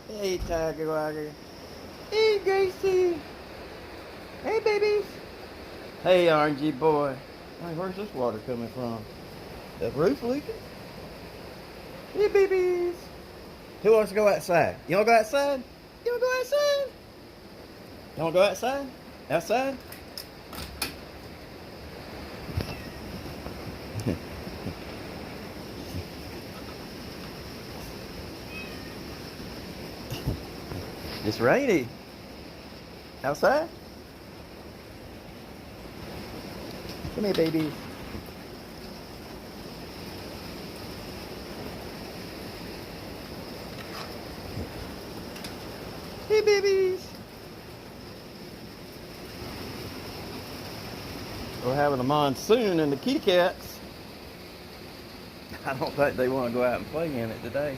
Hey, Tiger Wagger. Hey, Gracie. Hey, babies. Hey, RNG boy. Hey, where's this water coming from? The roof leaking? Hey, babies. Who wants to go outside? You want to go outside? You want to go outside? You want to go outside? Outside? It's rainy. Outside? Come here, babies. Hey, babies. We're having a monsoon and the kitty cats. I don't think they want to go out and play in it today.